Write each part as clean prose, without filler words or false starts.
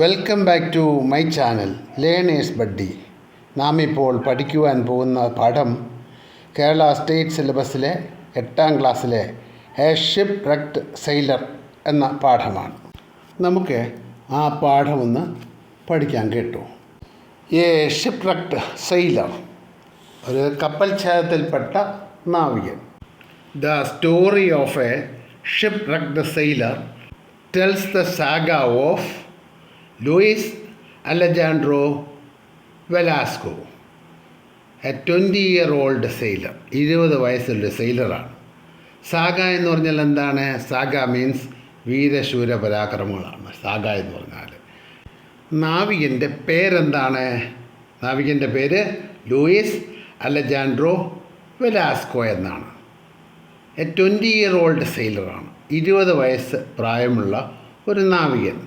Welcome back to my channel learners buddy. നാം ഇപ്പോൾ പഠിക്കുവാൻ പോകുന്ന പാഠം കേരള സ്റ്റേറ്റ് സിലബസിലെ 8ാം ക്ലാസ്സിലെ എ ഷിപ്പ് റെക്ഡ് സെയിലർ എന്ന പാഠമാണ്. നമുക്ക് ആ പാഠമൊന്ന് പഠിക്കാൻ കേട്ടു. എ ഷിപ്പ് റെക്ഡ് സെയിലർ, ഒരു കപ്പൽ ഛേദത്തിൽപ്പെട്ട നാവികൻ. The story of a ship wrecked sailor tells the saga of Luis Alejandro Velasco, a 20-year-old sailor. 20 വയസ്സുള്ള സെയിലറാണ്. സാഗ എന്ന് പറഞ്ഞാൽ എന്താണ്? സാഗ മീൻസ് വീരശൂര പരാക്രമങ്ങളാണ് സാഗ എന്ന് പറഞ്ഞാൽ. നാവികൻ്റെ പേരെന്താണ്? നാവികൻ്റെ പേര് ലൂയിസ് അലജാൻഡ്രോ വെലാസ്കോ എന്നാണ്. A 20-year-old സെയിലറാണ്. 20 വയസ്സ് പ്രായമുള്ള ഒരു നാവികൻ.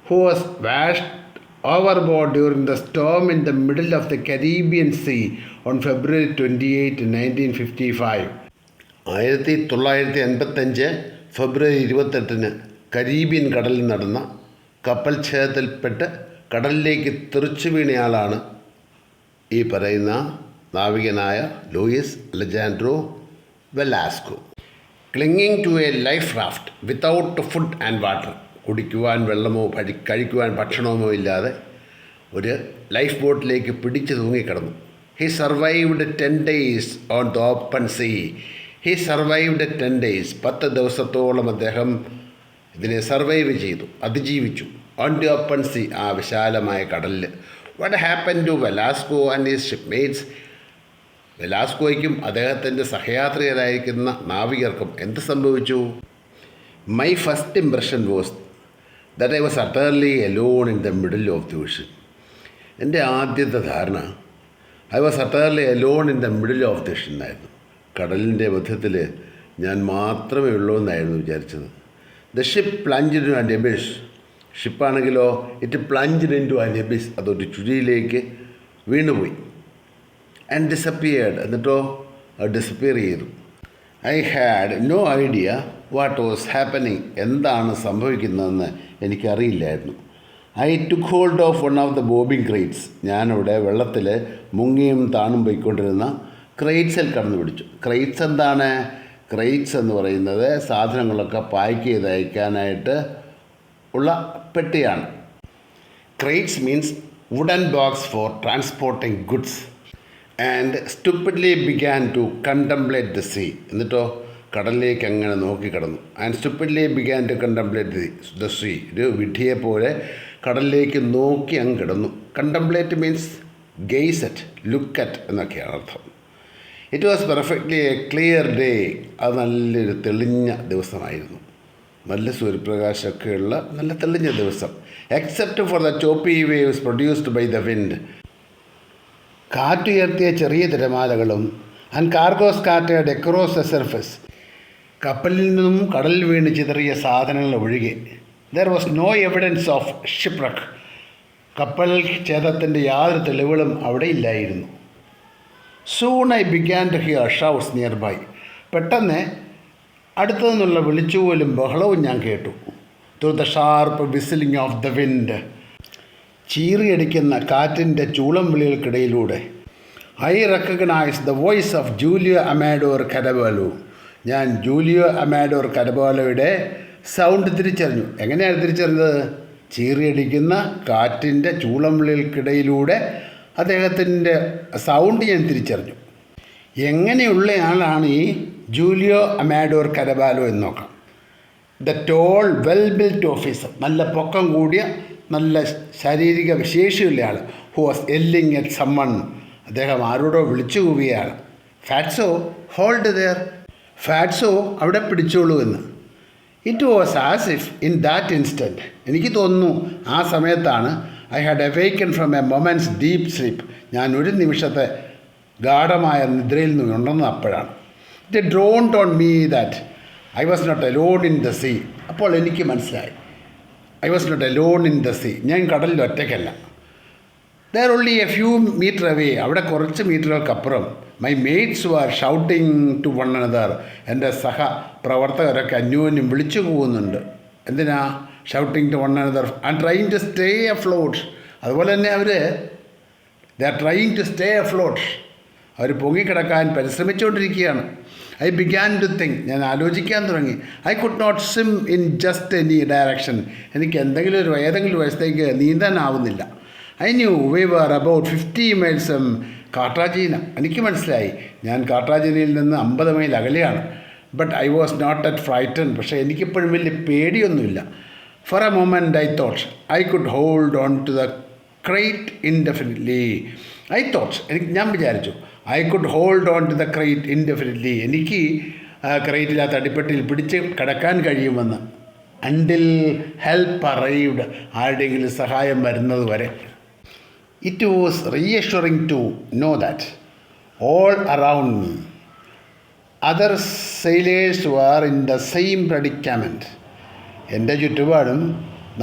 who was washed overboard during the storm in the middle of the Caribbean Sea on February 28, 1955. 1985 February 28 Caribbean കടലിൽ നടന്ന കപ്പൽ ഛേദത്തിൽപ്പെട്ട് കടലിലേക്ക് തെറിച്ചു വീണയാളാണ് ഈ പറയുന്ന നാവികനായ Luis Alejandro Velasco. Clinging to a life raft without food and water, കുടിക്കുവാൻ വെള്ളമോ കഴിക്കുവാൻ ഭക്ഷണമോ ഇല്ലാതെ ഒരു ലൈഫ് ബോട്ടിലേക്ക് പിടിച്ചു തൂങ്ങിക്കിടന്നു. He survived 10 days on the open sea. He survived 10 days, 10 ദിവസത്തോളം അദ്ദേഹം ഇതിനെ സർവൈവ് ചെയ്തു, അതിജീവിച്ചു. ഓൺ ദി ഓപ്പൺ സീ, ആ വിശാലമായ കടലിൽ. What happen to Velasco and his shipmates? വെലാസ്കോയ്ക്കും അദ്ദേഹത്തിൻ്റെ സഹയാത്രികരായിരിക്കുന്ന നാവികർക്കും എന്ത് സംഭവിച്ചു? My first impression was that I was utterly alone in the middle of the ocean. എൻ്റെ ആദ്യത്തെ ധാരണ I was utterly alone in the middle of the ocean എന്നായിരുന്നു. കടലിൻ്റെ മധ്യത്തിൽ ഞാൻ മാത്രമേ ഉള്ളൂ എന്നായിരുന്നു വിചാരിച്ചത്. The ship plunged into an abyss. ഷിപ്പാണെങ്കിലോ it plunged into an abyss, അതൊരു ചുഴിയിലേക്ക് വീണുപോയി. ആൻഡ് ഡിസപ്പിയർഡ്, എന്നിട്ടോ അത് ഡിസപ്പിയർ ചെയ്തു. I had no idea what was happening, എന്താണ് സംഭവിക്കുന്നതെന്ന് എനിക്കറിയില്ലായിരുന്നു. I took hold of one of the bobbing crates. ഞാനിവിടെ വെള്ളത്തിൽ മുങ്ങിയും താണും പോയിക്കൊണ്ടിരുന്ന ക്രേറ്റ്സിൽ കടന്നു പിടിച്ചു. ക്രേറ്റ്സ് എന്താണ്? ക്രേറ്റ്സ് എന്ന് പറയുന്നത് സാധനങ്ങളൊക്കെ പാക്ക് ചെയ്ത് അയക്കാനായിട്ട് ഉള്ള പെട്ടിയാണ്. Crates means wooden box for transporting goods. And stupidly began to contemplate the sea. എന്നിട്ടോ കടലിലേക്ക് അങ്ങനെ നോക്കിക്കിടന്നു. And stupidly began to contemplate the sea. ഒരു വിഡ്ഢിയെപ്പോലെ കടലിലേക്ക് നോക്കി അങ്ങ് കിടന്നു. Contemplate means gaze at, look at എന്നൊക്കെയാണ് അർത്ഥം. It was perfectly a clear day. അത് നല്ലൊരു തെളിഞ്ഞ ദിവസമായിരുന്നു. നല്ല സൂര്യപ്രകാശമൊക്കെയുള്ള നല്ല തെളിഞ്ഞ ദിവസം. Except for the choppy waves produced by the wind. കാറ്റുയർത്തിയ ചെറിയ തിരമാലകളും and cargo scattered across the surface. കപ്പലിൽ നിന്നും കടലിൽ വീണ് ചിതറിയ സാധനങ്ങൾ ഒഴികെ there was no evidence of shipwreck. കപ്പൽ ഛേദത്തിൻ്റെ യാതൊരു തെളിവുകളും അവിടെ ഇല്ലായിരുന്നു. Soon I began to hear shouts nearby. പെട്ടെന്ന് അടുത്തു നിന്നുള്ള വിളിച്ചുപോലും ബഹളവും ഞാൻ കേട്ടു. Through the sharp whistling of the wind. ചീറിയടിക്കുന്ന കാറ്റിൻ്റെ ചൂളം വിളികൾക്കിടയിലൂടെ I recognise the voice of Julio Amador Caraballo. ഞാൻ ജൂലിയോ അമാഡോർ കരബാലോയുടെ സൗണ്ട് തിരിച്ചറിഞ്ഞു. എങ്ങനെയാണ് തിരിച്ചറിഞ്ഞത്? ചീറിയടിക്കുന്ന കാറ്റിൻ്റെ ചൂളം വിളികൾക്കിടയിലൂടെ അദ്ദേഹത്തിൻ്റെ സൗണ്ട് ഞാൻ തിരിച്ചറിഞ്ഞു. എങ്ങനെയുള്ളയാളാണ് ഈ ജൂലിയോ അമാഡോർ കരബാലോ എന്ന് നോക്കാം. The toll well built officer, നല്ല പൊക്കം കൂടിയ നല്ല ശാരീരിക വിശേഷിയുള്ള ആൾ. ഹു വാസ് യെല്ലിങ് അറ്റ് സമ്മൺ, അദ്ദേഹം ആരോടോ വിളിച്ചു കൂവിയാണ്. ഫാറ്റ്സോ ഹോൾഡ് ദെയർ, ഫാറ്റ്സോ അവിടെ പിടിച്ചോളൂ എന്ന്. It was as if in that instant, എനിക്ക് തോന്നുന്നു ആ സമയത്താണ് I had awaken from a moments deep sleep, ഞാൻ ഒരു നിമിഷത്തെ ഗാഢമായ നിദ്രയിൽ നിന്ന് ഉണ്ടെന്ന് അപ്പോഴാണ്. It dawned on me that I was not alone in the sea. അപ്പോൾ എനിക്ക് മനസ്സിലായി, I was not alone in the sea, ഞാൻ കടലിൽ ഒറ്റയ്ക്കല്ല. There only a few meter away, അവിടെ കുറച്ച് മീറ്ററുകൾക്കപ്പുറം my mates were shouting to one another. എൻ്റെ സഹ പ്രവർത്തകരൊക്കെ അന്യോന്യം വിളിച്ചു പോകുന്നുണ്ട്. എന്തിനാ? Shouting to one another and trying to stay afloat. അതുപോലെ തന്നെ they are trying to stay afloat. അവർ പൊങ്ങിക്കിടക്കാൻ പരിശ്രമിച്ചുകൊണ്ടിരിക്കുകയാണ്. ഐ ബിഗാൻ ടു തിങ്ക്, ഞാൻ ആലോചിക്കാൻ തുടങ്ങി. I could not swim in just any direction. എനിക്ക് ഏതെങ്കിലും വശത്തേക്ക് നീന്താനാവുന്നില്ല. I knew we were about 50 miles from Cartagena. എനിക്ക് മനസ്സിലായി ഞാൻ കാർട്ടാജീനയിൽ നിന്ന് 50 മൈൽ അകലെയാണ്. But I was not at frighten. പക്ഷേ എനിക്കിപ്പോഴും വലിയ പേടിയൊന്നുമില്ല. For a moment I thought I could hold on to the crate indefinitely. ഞാൻ വിചാരിച്ചു I could hold on to the crate indefinitely. എനിക്ക് ക്രേറ്റിൽ ആ തടിപ്പെട്ടിൽ പിടിച്ച് കിടക്കാൻ കഴിയുമെന്ന്. അണ്ടിൽ ഹെൽപ്പ് അറൈവ്ഡ്, ആരുടെയെങ്കിലും സഹായം വരുന്നത് വരെ. It was reassuring to know that all around me other sailors were in the same predicament. എൻ്റെ ചുറ്റുപാടും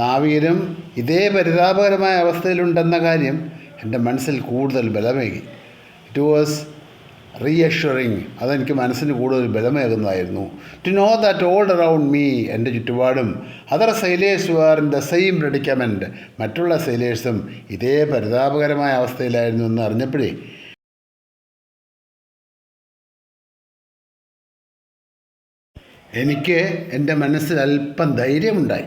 നാവികരും ഇതേ പരിതാപകരമായ അവസ്ഥയിലുണ്ടെന്ന കാര്യം എൻ്റെ മനസ്സിൽ കൂടുതൽ ബലമേകി. ഇറ്റ് വാസ് റീഅഷ്വറിങ്, അതെനിക്ക് മനസ്സിന് കൂടുതൽ ബലമേകുന്നതായിരുന്നു. To know that all around me, എൻ്റെ ചുറ്റുപാടും other sailors were in the same predicament, മറ്റുള്ള സെയിലേഴ്സും ഇതേ പരിതാപകരമായ അവസ്ഥയിലായിരുന്നു എന്ന് അറിഞ്ഞപ്പോഴേ എനിക്ക് എൻ്റെ മനസ്സിൽ അല്പം ധൈര്യമുണ്ടായി.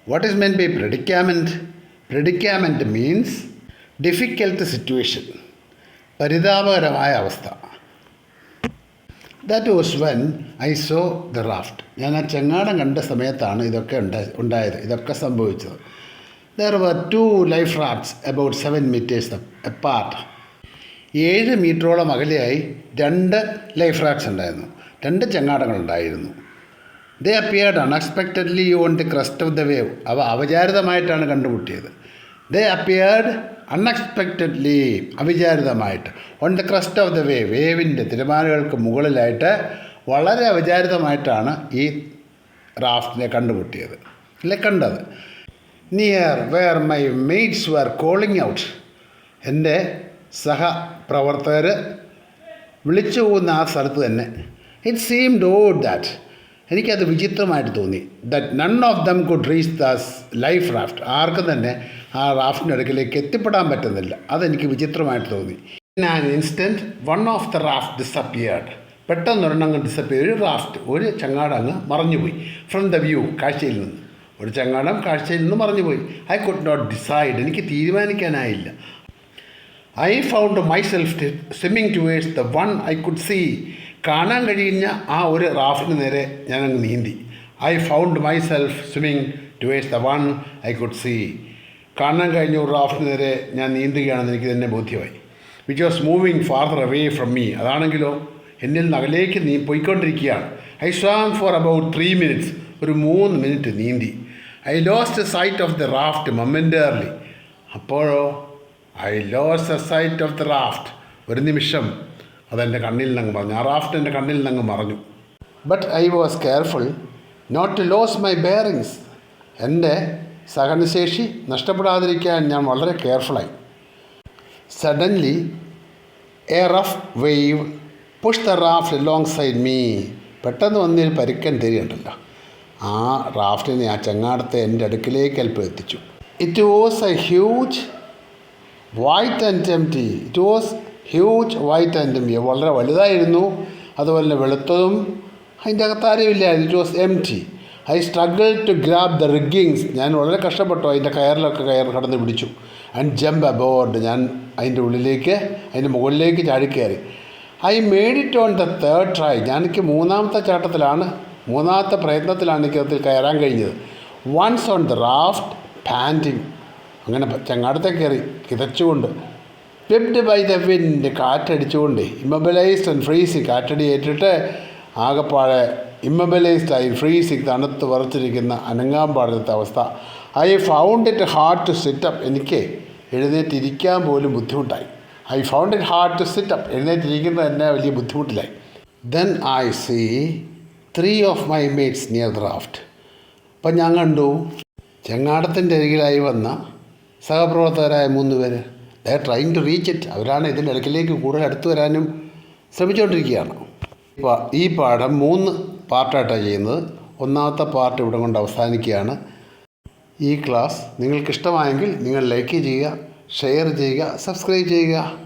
What is mean by predicament? Predicament means difficult situation, പരിതാപകരമായ അവസ്ഥ. That was when I saw the raft. ഞാൻ ആ ചെങ്ങാടം കണ്ട സമയത്താണ് ഇതൊക്കെ ഉണ്ടായത്, ഇതൊക്കെ സംഭവിച്ചത്. There were 2 life rafts about 7 meters apart. 7 മീറ്ററോളം അകലെയായി 2 ലൈഫ് റാഫ്റ്റ്സ് ഉണ്ടായിരുന്നു, 2 ചെങ്ങാടങ്ങളുണ്ടായിരുന്നു. They appeared unexpectedly on the crest of the wave. അവ അവിചാരിതമായിട്ടാണ് കണ്ടുമുട്ടിയത്. ദേ അപ്പിയർഡ് അൺഎക്സ്പെക്റ്റഡ്ലി, അവിചാരിതമായിട്ട്, on the crest of the wave, വേവിൻ്റെ തിരമാലകൾക്ക് മുകളിലായിട്ട് വളരെ അവിചാരിതമായിട്ടാണ് ഈ റാഫ്റ്റിനെ കണ്ടുമുട്ടിയത്, കണ്ടത്. Near where my mates were calling out, എൻ്റെ സഹപ്രവർത്തകർ വിളിച്ചു പോകുന്ന ആ സ്ഥലത്ത് തന്നെ. ഇറ്റ് സീംഡ് ഓഡ് ദാറ്റ്, എനിക്കത് വിചിത്രമായിട്ട് തോന്നി. That none of them could reach the life raft, ആർക്കും തന്നെ ആ റാഫ്റ്റിൻ്റെ അടുക്കിലേക്ക് എത്തിപ്പെടാൻ പറ്റുന്നില്ല. അതെനിക്ക് വിചിത്രമായിട്ട് തോന്നി. In an instant one of the raft disappeared. പെട്ടെന്നൊരെണ്ണങ്ങ് ഡിസപ്പിയർ, ഒരു ചങ്ങാടം അങ്ങ് മറഞ്ഞുപോയി. ഫ്രം ദ വ്യൂ, കാഴ്ചയിൽ നിന്ന് ഒരു ചങ്ങാടം കാഴ്ചയിൽ നിന്ന് മറഞ്ഞുപോയി. ഐ കുഡ് നോട്ട് ഡിസൈഡ്, എനിക്ക് തീരുമാനിക്കാനായില്ല. I found myself swimming towards the one I could see. കാണാൻ കഴിയുന്ന ആ ഒരു റാഫ്റ്റിന് നേരെ ഞാനങ്ങ് നീന്തി. I found myself swimming towards the one I could see. കാണാൻ കഴിഞ്ഞ ഒരു റാഫ്റ്റിന് നേരെ ഞാൻ നീന്തുകയാണെന്ന് എനിക്ക് തന്നെ ബോധ്യമായി. Which was moving farther away from me, അതാണെങ്കിലോ എന്നിൽ നിന്ന് അകലേക്ക് പോയിക്കൊണ്ടിരിക്കുകയാണ്. I swam for about 3 minutes, ഒരു 3 minute നീന്തി. I lost sight of the raft momentarily. അപ്പോഴോ I lost a sight of the raft, ഒരു നിമിഷം അതെൻ്റെ കണ്ണിൽ നിന്നങ്ങ് മറഞ്ഞു, ആ റാഫ്റ്റ് എൻ്റെ കണ്ണിൽ നിന്നങ്ങ് മറഞ്ഞു. But I was careful not to lose my bearings. എൻ്റെ സഹനശേഷി നഷ്ടപ്പെടാതിരിക്കാൻ ഞാൻ വളരെ കെയർഫുള്ളായി. Suddenly a rough wave push the raft long side me. പെട്ടെന്ന് വന്നൊരു പരുക്കൻ തിരിയുണ്ടല്ലോ, ആ റാഫ്റ്റിനെ, ആ ചങ്ങാടത്തെ എൻ്റെ അടുക്കിലേക്ക് അല്പം എത്തിച്ചു. It was a huge white and empty. It was huge white and empty, വളരെ വലുതായിരുന്നു, അതുപോലെ വെളുത്തതും, അതിൻ്റെ അകത്ത് ആരുമില്ലായിരുന്നു. It was empty. I struggle to grab the riggings. ഞാൻ വളരെ കഷ്ടപ്പെട്ടു, അതിൻ്റെ കയറിലൊക്കെ കടന്ന് പിടിച്ചു. ആൻഡ് ജമ്പ് അബോർഡ്, ഞാൻ അതിൻ്റെ ഉള്ളിലേക്ക്, അതിൻ്റെ മുകളിലേക്ക് ചാടിക്കയറി. I made it on the 3rd try. എനിക്ക് 3ാമത്തെ ചാട്ടത്തിലാണ്, 3ാമത്തെ പ്രയത്നത്തിലാണ് എനിക്ക് അതിൽ കയറാൻ കഴിഞ്ഞത്. Once on the raft panting, അങ്ങനെ ചങ്ങാടത്തെ കയറി കിതച്ചുകൊണ്ട്. സ്വിപ്ഡ് ബൈ ദ വിൻഡ്, കാറ്റടിച്ചുകൊണ്ട്. ഇമ്മൊബിലൈസ്ഡ് ആൻഡ് ഫ്രീസിങ്, കാറ്റടി ഏറ്റിട്ട് ആകെപ്പാടെ ഇമ്മൊബിലൈസ്ഡായി, ഫ്രീസിങ്, തണുത്ത് വിറച്ചിരിക്കുന്ന, അനങ്ങാൻ പാടാത്ത അവസ്ഥ. I found it hard to sit up, എനിക്ക് എഴുന്നേറ്റിരിക്കാൻ പോലും ബുദ്ധിമുട്ടായി. I found it hard to sit up, എഴുന്നേറ്റിരിക്കുന്നത് തന്നെ വലിയ ബുദ്ധിമുട്ടിലായി. Then I see 3 of my mates near the raft. അപ്പം ഞാൻ കണ്ടു ചെങ്ങാടത്തിൻ്റെ അരികിലായി വന്ന സഹപ്രവർത്തകരായ 3 പേര്. ദേ ട്രൈങ് ടു റീച്ച് ഇറ്റ്, അവരാണ് ഇതിൻ്റെ ഇടയ്ക്കിലേക്ക് കൂടുതൽ അടുത്ത് വരാനും ശ്രമിച്ചുകൊണ്ടിരിക്കുകയാണ്. ഈ പാഠം 3 പാർട്ടായിട്ടാണ് ചെയ്യുന്നത്. 1ാമത്തെ പാർട്ട് ഇവിടെ കൊണ്ട് അവസാനിക്കുകയാണ്. ഈ ക്ലാസ് നിങ്ങൾക്കിഷ്ടമായെങ്കിൽ നിങ്ങൾ ലൈക്ക് ചെയ്യുക, ഷെയർ ചെയ്യുക, സബ്സ്ക്രൈബ് ചെയ്യുക.